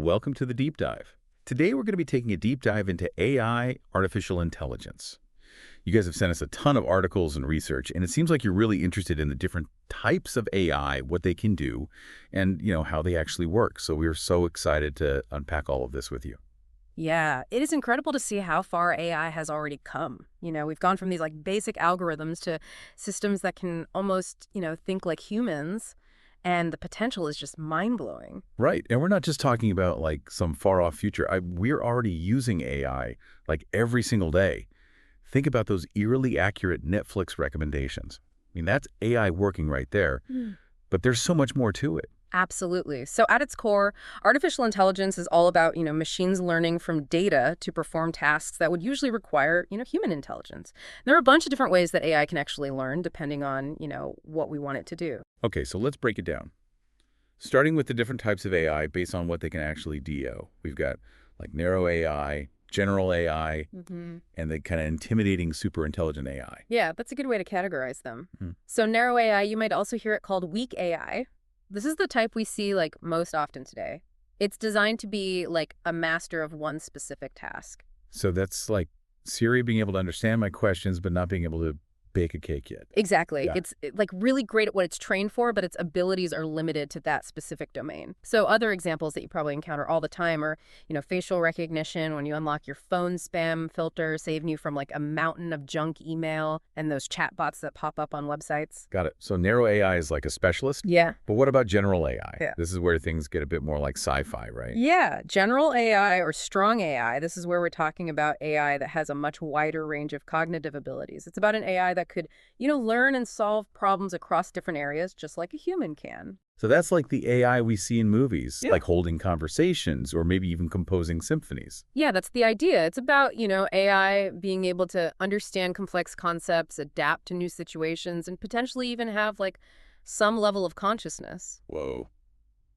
welcome to the deep dive. Today we're going to be taking a deep dive into AI, artificial intelligence. You guys have sent us a ton of articles and research, and it seems like you're really interested in the different types of AI, what they can do, and how they actually work. So we're so excited to unpack all of this with you. Yeah, it is incredible to see how far AI has already come. We've gone from these basic algorithms to systems that can almost, think like humans, and the potential is just mind-blowing. Right, and we're not just talking about some far-off future. We're already using AI every single day. Think about those eerily accurate Netflix recommendations. I mean, that's AI working right there, but there's so much more to it. Absolutely. So at its core, artificial intelligence is all about, machines learning from data to perform tasks that would usually require, human intelligence. There are a bunch of different ways that AI can actually learn depending on, what we want it to do. Okay, so let's break it down. Starting with the different types of AI based on what they can actually do. We've got narrow AI, general AI, and the kind of intimidating superintelligent AI. Yeah, that's a good way to categorize them. Mhm. So narrow AI, you might also hear it called weak AI. This is the type we see most often today. It's designed to be a master of one specific task. So that's like Siri being able to understand my questions, but not being able to bake a cake yet. Exactly. Yeah. It's really great at what it's trained for, but its abilities are limited to that specific domain. So other examples that you probably encounter all the time are, facial recognition when you unlock your phone spam filter, saving you from a mountain of junk email and those chatbots that pop up on websites. Got it. So narrow AI is like a specialist? Yeah. But what about general AI? Yeah. This is where things get a bit more like sci-fi, right? Yeah, general AI or strong AI, this is where we're talking about AI that has a much wider range of cognitive abilities. It's about an AI that could, learn and solve problems across different areas just like a human can. So that's like the AI we see in movies, Yeah. like holding conversations or maybe even composing symphonies. Yeah, that's the idea. It's about, AI being able to understand complex concepts, adapt to new situations, and potentially even have some level of consciousness. Whoa.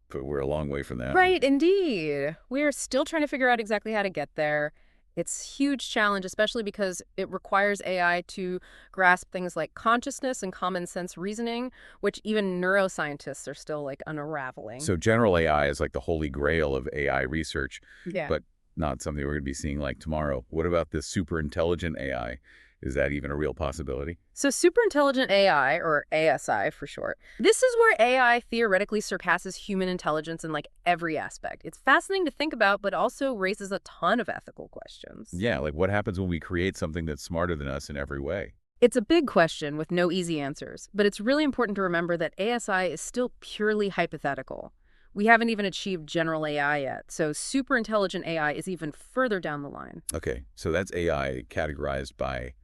But we're a long way from that. Right, indeed. We're still trying to figure out exactly how to get there. It's a huge challenge, especially because it requires AI to grasp things like consciousness and common sense reasoning, which even neuroscientists are still unraveling. So general AI is like the holy grail of AI research, Yeah. but not something we're going to be seeing tomorrow. What about this super intelligent AI? Is that even a real possibility? So superintelligent AI, or ASI for short, this is where AI theoretically surpasses human intelligence in every aspect. It's fascinating to think about, but also raises a ton of ethical questions. Yeah, what happens when we create something that's smarter than us in every way? It's a big question with no easy answers, but it's really important to remember that ASI is still purely hypothetical. We haven't even achieved general AI yet, so superintelligent AI is even further down the line. Okay, so that's AI categorized by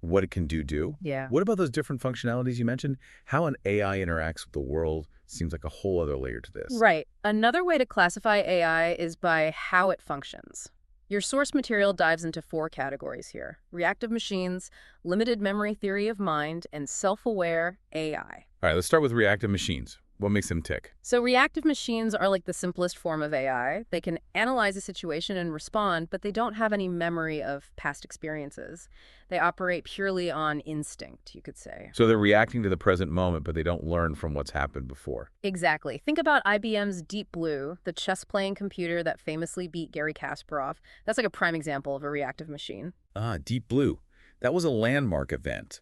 what it can do. Yeah. What about those different functionalities you mentioned? How an AI interacts with the world seems like a whole other layer to this. Right. Another way to classify AI is by how it functions. Your source material dives into 4 categories here: reactive machines, limited memory theory of mind, and self-aware AI. All right, let's start with reactive machines. What makes them tick? So reactive machines are the simplest form of AI. They can analyze a situation and respond, but they don't have any memory of past experiences. They operate purely on instinct, you could say. So they're reacting to the present moment, but they don't learn from what's happened before. Exactly. Think about IBM's Deep Blue, the chess-playing computer that famously beat Garry Kasparov. That's a prime example of a reactive machine. Ah, Deep Blue. That was a landmark event.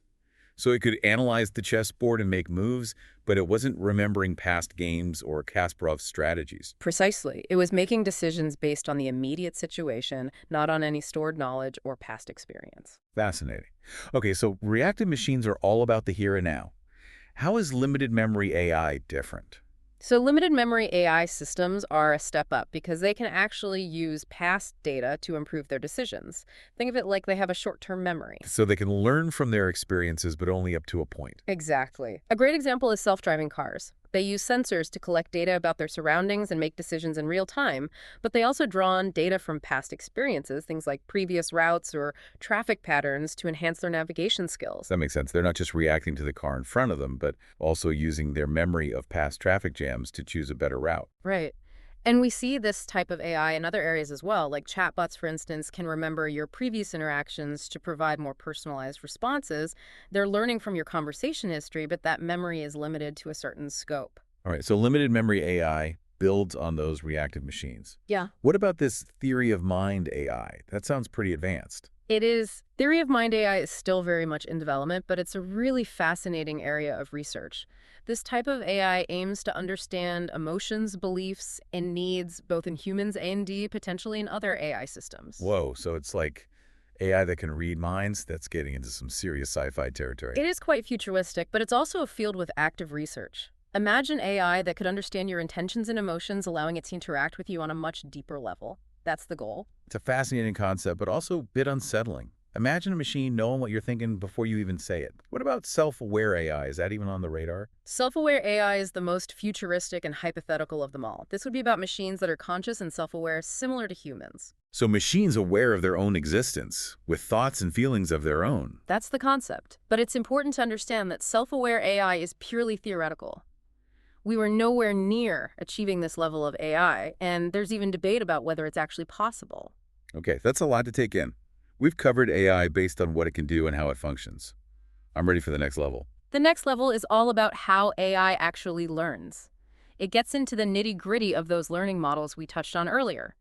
So it could analyze the chessboard and make moves, but it wasn't remembering past games or Kasparov's strategies. Precisely. It was making decisions based on the immediate situation, not on any stored knowledge or past experience. Fascinating. Okay, so reactive machines are all about the here and now. How is limited memory AI different? So limited memory AI systems are a step up because they can actually use past data to improve their decisions. Think of it like they have a short-term memory. So they can learn from their experiences, but only up to a point. Exactly. A great example is self-driving cars. They use sensors to collect data about their surroundings and make decisions in real time, but they also draw on data from past experiences, things like previous routes or traffic patterns, to enhance their navigation skills. That makes sense. They're not just reacting to the car in front of them, but also using their memory of past traffic jams to choose a better route. Right. And we see this type of AI in other areas as well, like chatbots, for instance, can remember your previous interactions to provide more personalized responses. They're learning from your conversation history, but that memory is limited to a certain scope. All right, so limited memory AI, builds on those reactive machines. Yeah. What about this theory of mind AI? That sounds pretty advanced. It is. Theory of mind AI is still very much in development, but it's a really fascinating area of research. This type of AI aims to understand emotions, beliefs, and needs both in humans and potentially in other AI systems. Whoa, so it's like AI that can read minds? That's getting into some serious sci-fi territory. It is quite futuristic, but it's also a field with active research. Imagine AI that could understand your intentions and emotions, allowing it to interact with you on a much deeper level. That's the goal. It's a fascinating concept, but also a bit unsettling. Imagine a machine knowing what you're thinking before you even say it. What about self-aware AI? Is that even on the radar? Self-aware AI is the most futuristic and hypothetical of them all. This would be about machines that are conscious and self-aware, similar to humans. So machines aware of their own existence, with thoughts and feelings of their own. That's the concept. But it's important to understand that self-aware AI is purely theoretical. We were nowhere near achieving this level of AI, and there's even debate about whether it's actually possible. Okay, that's a lot to take in. We've covered AI based on what it can do and how it functions. I'm ready for the next level. The next level is all about how AI actually learns. It gets into the nitty-gritty of those learning models we touched on earlier.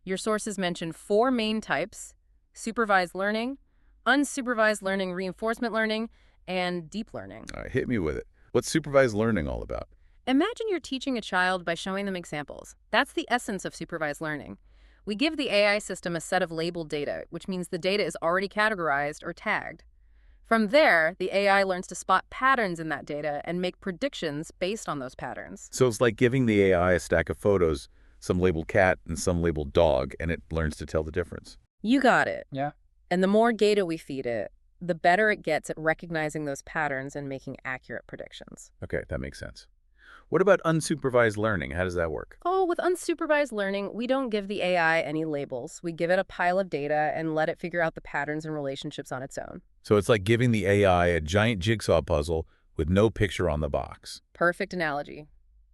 Your sources mention 4 main types: supervised learning, unsupervised learning, reinforcement learning, and deep learning. All right, hit me with it. What's supervised learning all about? Imagine you're teaching a child by showing them examples. That's the essence of supervised learning. We give the AI system a set of labeled data, which means the data is already categorized or tagged. From there, the AI learns to spot patterns in that data and make predictions based on those patterns. So it's like giving the AI a stack of photos, some labeled cat and some labeled dog, and it learns to tell the difference. You got it. Yeah. And the more data we feed it, the better it gets at recognizing those patterns and making accurate predictions. Okay, that makes sense. What about unsupervised learning? How does that work? Oh, with unsupervised learning, we don't give the AI any labels. We give it a pile of data and let it figure out the patterns and relationships on its own. So it's like giving the AI a giant jigsaw puzzle with no picture on the box. Perfect analogy.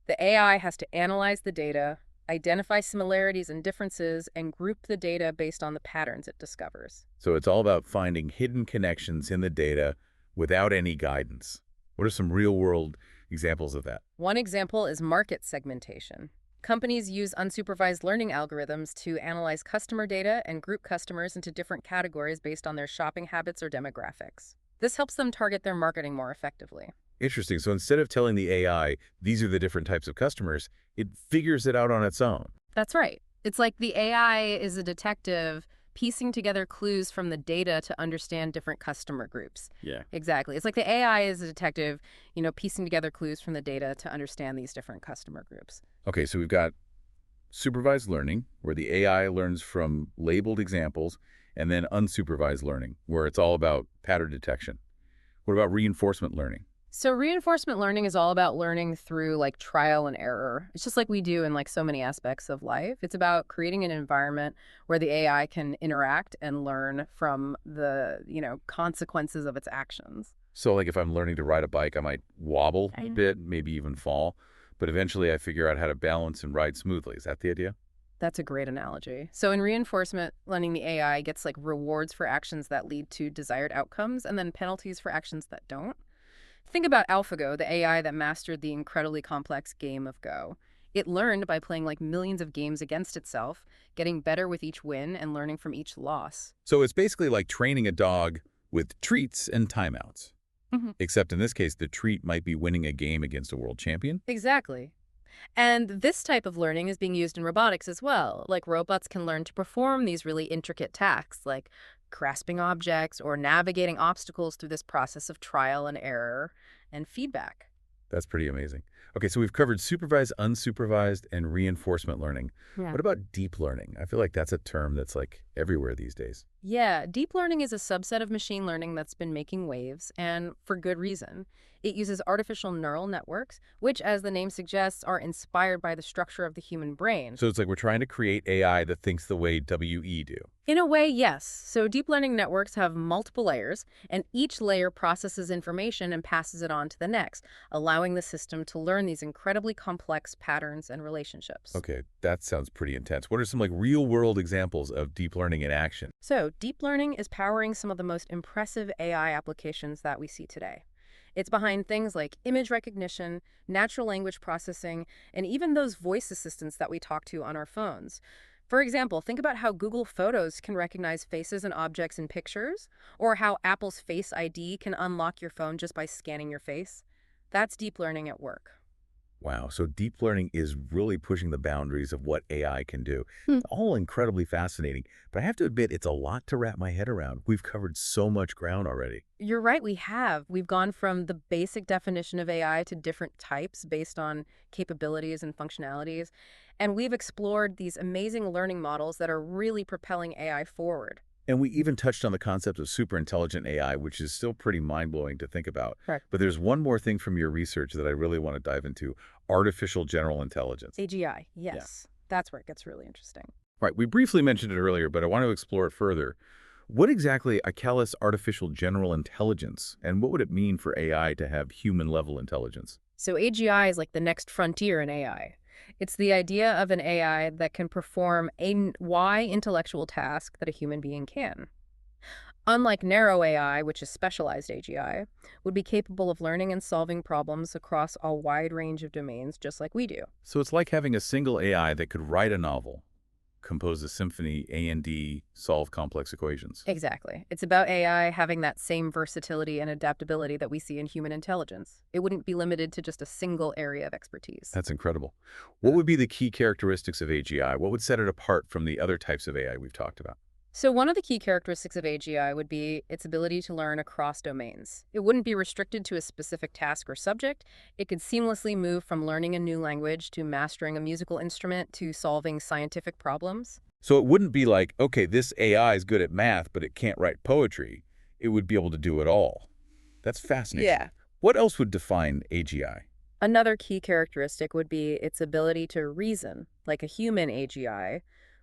The AI has to analyze the data, identify similarities and differences, and group the data based on the patterns it discovers. So it's all about finding hidden connections in the data without any guidance. What are some real-world examples of that? One example is market segmentation. Companies use unsupervised learning algorithms to analyze customer data and group customers into different categories based on their shopping habits or demographics. This helps them target their marketing more effectively. Interesting. So instead of telling the AI, these are the different types of customers, it figures it out on its own. That's right. It's like the AI is a detective piecing together clues from the data to understand different customer groups. Yeah. Exactly. It's like the AI is a detective, piecing together clues from the data to understand these different customer groups. Okay, so we've got supervised learning, where the AI learns from labeled examples, and then unsupervised learning, where it's all about pattern detection. What about reinforcement learning? So reinforcement learning is all about learning through trial and error. It's just like we do in so many aspects of life. It's about creating an environment where the AI can interact and learn from the, consequences of its actions. So like if I'm learning to ride a bike, I might wobble a bit, maybe even fall, but eventually I figure out how to balance and ride smoothly. Is that the idea? That's a great analogy. So in reinforcement learning, the AI gets rewards for actions that lead to desired outcomes and then penalties for actions that don't. Think about AlphaGo, the AI that mastered the incredibly complex game of Go. It learned by playing millions of games against itself, getting better with each win and learning from each loss. So it's basically like training a dog with treats and timeouts. Mm-hmm. Except in this case, the treat might be winning a game against a world champion. Exactly. And this type of learning is being used in robotics as well. Robots can learn to perform these really intricate tasks, like grasping objects or navigating obstacles through this process of trial and error and feedback. That's pretty amazing. Okay, so we've covered supervised, unsupervised, and reinforcement learning. Yeah. What about deep learning? I feel like that's a term that's everywhere these days. Yeah, deep learning is a subset of machine learning that's been making waves, and for good reason. It uses artificial neural networks, which, as the name suggests, are inspired by the structure of the human brain. So it's like we're trying to create AI that thinks the way WE do. In a way, yes. So deep learning networks have multiple layers, and each layer processes information and passes it on to the next, allowing the system to learn these incredibly complex patterns and relationships. Okay, that sounds pretty intense. What are some real-world examples of deep learning in action? So deep learning is powering some of the most impressive AI applications that we see today. It's behind things like image recognition, natural language processing, and even those voice assistants that we talk to on our phones. For example, think about how Google Photos can recognize faces and objects in pictures, or how Apple's Face ID can unlock your phone just by scanning your face. That's deep learning at work. Wow, so deep learning is really pushing the boundaries of what AI can do. Hmm. All incredibly fascinating, but I have to admit it's a lot to wrap my head around. We've covered so much ground already. You're right, we have. We've gone from the basic definition of AI to different types based on capabilities and functionalities. And we've explored these amazing learning models that are really propelling AI forward. And we even touched on the concept of superintelligent AI, which is still pretty mind-blowing to think about. Correct. But there's one more thing from your research that I really want to dive into, artificial general intelligence. AGI, Yeah. yes. That's where it gets really interesting. Right, we briefly mentioned it earlier, but I want to explore it further. What exactly I call this artificial general intelligence, and what would it mean for AI to have human-level intelligence? So AGI is like the next frontier in AI. It's the idea of an AI that can perform a wide intellectual task that a human being can. Unlike narrow AI, which is specialized AGI, would be capable of learning and solving problems across a wide range of domains just like we do. So it's like having a single AI that could write a novel, compose a symphony, A&D, solve complex equations. Exactly. It's about AI having that same versatility and adaptability that we see in human intelligence. It wouldn't be limited to just a single area of expertise. That's incredible. What would be the key characteristics of AGI? What would set it apart from the other types of AI we've talked about? So one of the key characteristics of AGI would be its ability to learn across domains. It wouldn't be restricted to a specific task or subject. It could seamlessly move from learning a new language to mastering a musical instrument to solving scientific problems. So it wouldn't be like, okay, this AI is good at math, but it can't write poetry. It would be able to do it all. That's fascinating. Yeah. What else would define AGI? Another key characteristic would be its ability to reason, like a human AGI,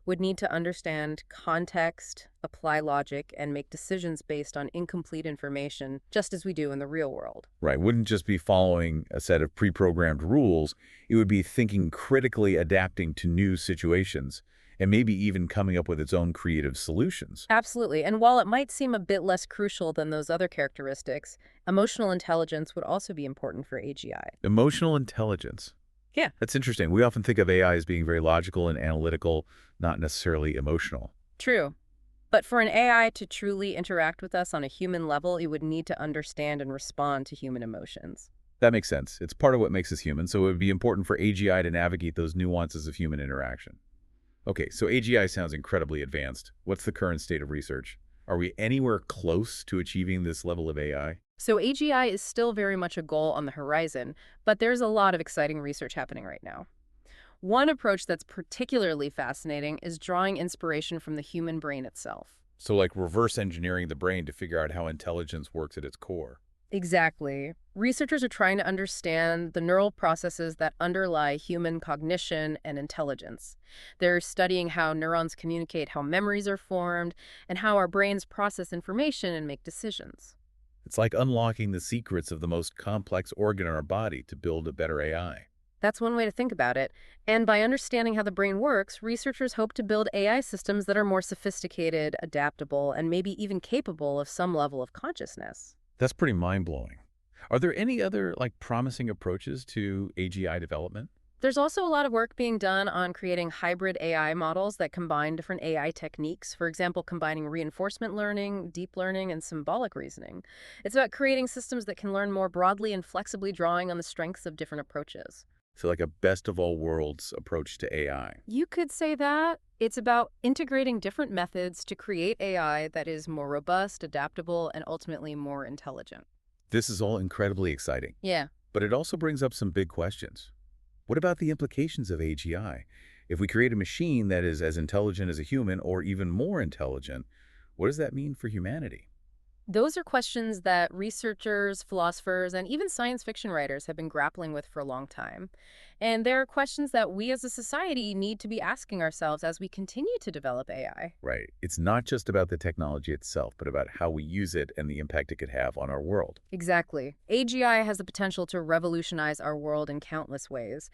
would need to understand context, apply logic, and make decisions based on incomplete information, just as we do in the real world. Right, wouldn't just be following a set of pre-programmed rules. It would be thinking critically, adapting to new situations, and maybe even coming up with its own creative solutions. Absolutely. And while it might seem a bit less crucial than those other characteristics, emotional intelligence would also be important for AGI. Emotional intelligence. Yeah. That's interesting. We often think of AI as being very logical and analytical, not necessarily emotional. True. But for an AI to truly interact with us on a human level, it would need to understand and respond to human emotions. That makes sense. It's part of what makes us human, so it would be important for AGI to navigate those nuances of human interaction. Okay, so AGI sounds incredibly advanced. What's the current state of research? Are we anywhere close to achieving this level of AI? So AGI is still very much a goal on the horizon, but there's a lot of exciting research happening right now. One approach that's particularly fascinating is drawing inspiration from the human brain itself. So like reverse engineering the brain to figure out how intelligence works at its core. Exactly. Researchers are trying to understand the neural processes that underlie human cognition and intelligence. They're studying how neurons communicate, how memories are formed, and how our brains process information and make decisions. It's like unlocking the secrets of the most complex organ in our body to build a better AI. That's one way to think about it. And by understanding how the brain works, researchers hope to build AI systems that are more sophisticated, adaptable, and maybe even capable of some level of consciousness. That's pretty mind-blowing. Are there any other promising approaches to AGI development? There's also a lot of work being done on creating hybrid AI models that combine different AI techniques, for example, combining reinforcement learning, deep learning, and symbolic reasoning. It's about creating systems that can learn more broadly and flexibly, drawing on the strengths of different approaches. So like a best of all worlds approach to AI. You could say that. It's about integrating different methods to create AI that is more robust, adaptable, and ultimately more intelligent. This is all incredibly exciting, Yeah. but it also brings up some big questions. What about the implications of AGI? If we create a machine that is as intelligent as a human or even more intelligent, what does that mean for humanity? Those are questions that researchers, philosophers, and even science fiction writers have been grappling with for a long time. And there are questions that we as a society need to be asking ourselves as we continue to develop AI. Right. It's not just about the technology itself, but about how we use it and the impact it could have on our world. Exactly. AGI has the potential to revolutionize our world in countless ways,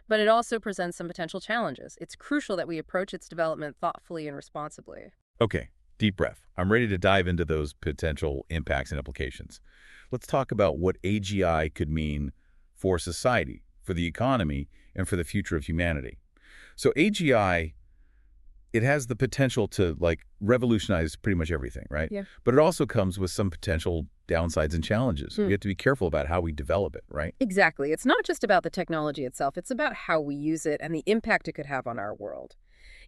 but it also presents some potential challenges. It's crucial that we approach its development thoughtfully and responsibly. Okay. Deep breath. I'm ready to dive into those potential impacts and implications. Let's talk about what AGI could mean for society, for the economy, and for the future of humanity. So AGI, it has the potential to revolutionize pretty much everything, right? Yeah. But it also comes with some potential downsides and challenges. Hmm. We have to be careful about how we develop it, right? Exactly. It's not just about the technology itself. It's about how we use it and the impact it could have on our world.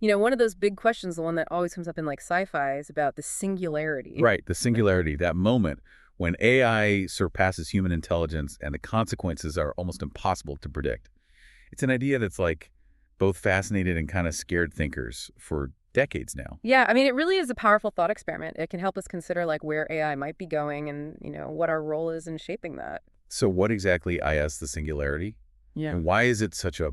One of those big questions, the one that always comes up in sci-fi, is about the singularity. Right, the singularity, that moment when AI surpasses human intelligence and the consequences are almost impossible to predict. It's an idea that's both fascinated and kind of scared thinkers for decades now. Yeah, I mean, it really is a powerful thought experiment. It can help us consider where AI might be going and, what our role is in shaping that. So what exactly is the singularity? Yeah. And why is it such a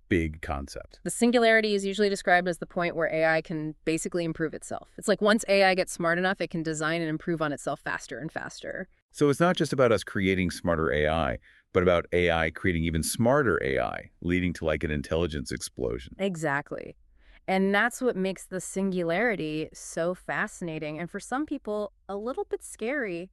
big concept? The singularity is usually described as the point where AI can basically improve itself. It's like once AI gets smart enough, it can design and improve on itself faster and faster. So it's not just about us creating smarter AI, but about AI creating even smarter AI, leading to an intelligence explosion. Exactly. And that's what makes the singularity so fascinating and for some people a little bit scary.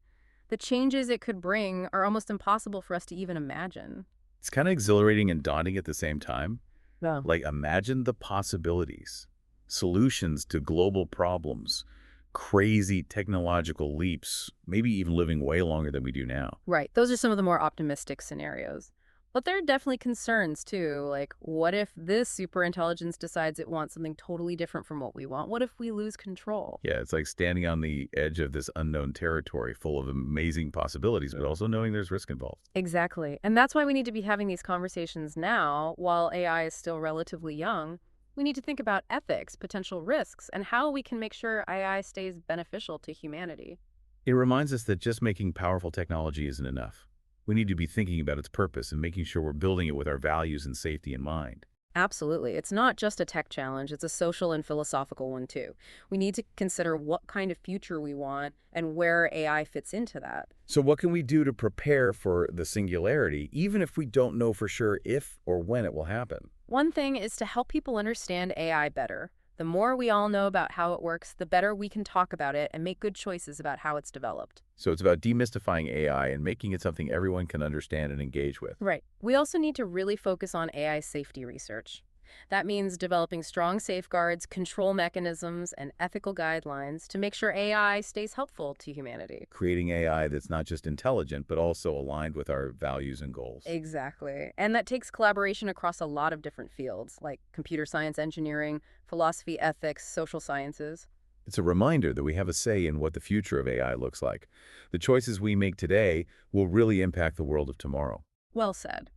The changes it could bring are almost impossible for us to even imagine. It's kind of exhilarating and daunting at the same time. Yeah. Imagine the possibilities, solutions to global problems, crazy technological leaps, maybe even living way longer than we do now. Right. Those are some of the more optimistic scenarios. But there are definitely concerns too. What if this superintelligence decides it wants something totally different from what we want? What if we lose control? Yeah, it's like standing on the edge of this unknown territory full of amazing possibilities, but also knowing there's risk involved. Exactly. And that's why we need to be having these conversations now while AI is still relatively young. We need to think about ethics, potential risks, and how we can make sure AI stays beneficial to humanity. It reminds us that just making powerful technology isn't enough. We need to be thinking about its purpose and making sure we're building it with our values and safety in mind. Absolutely. It's not just a tech challenge, it's a social and philosophical one too. We need to consider what kind of future we want and where AI fits into that. So what can we do to prepare for the singularity, even if we don't know for sure if or when it will happen? One thing is to help people understand AI better. The more we all know about how it works, the better we can talk about it and make good choices about how it's developed. So it's about demystifying AI and making it something everyone can understand and engage with. Right. We also need to really focus on AI safety research. That means developing strong safeguards, control mechanisms, and ethical guidelines to make sure AI stays helpful to humanity. Creating AI that's not just intelligent, but also aligned with our values and goals. Exactly. And that takes collaboration across a lot of different fields, like computer science engineering, philosophy, ethics, social sciences. It's a reminder that we have a say in what the future of AI looks like. The choices we make today will really impact the world of tomorrow. Well said.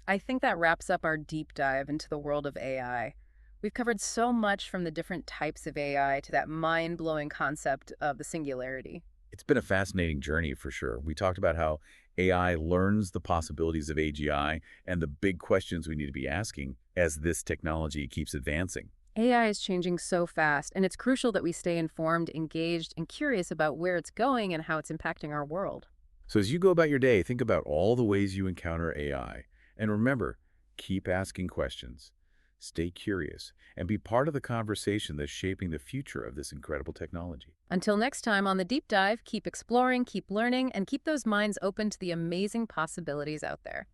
I think that wraps up our deep dive into the world of AI. We've covered so much from the different types of AI to that mind-blowing concept of the singularity. It's been a fascinating journey for sure. We talked about how AI learns the possibilities of AGI and the big questions we need to be asking as this technology keeps advancing. AI is changing so fast, and it's crucial that we stay informed, engaged, and curious about where it's going and how it's impacting our world. So as you go about your day, think about all the ways you encounter AI. And remember, keep asking questions, stay curious, and be part of the conversation that's shaping the future of this incredible technology. Until next time on the deep dive, keep exploring, keep learning, and keep those minds open to the amazing possibilities out there.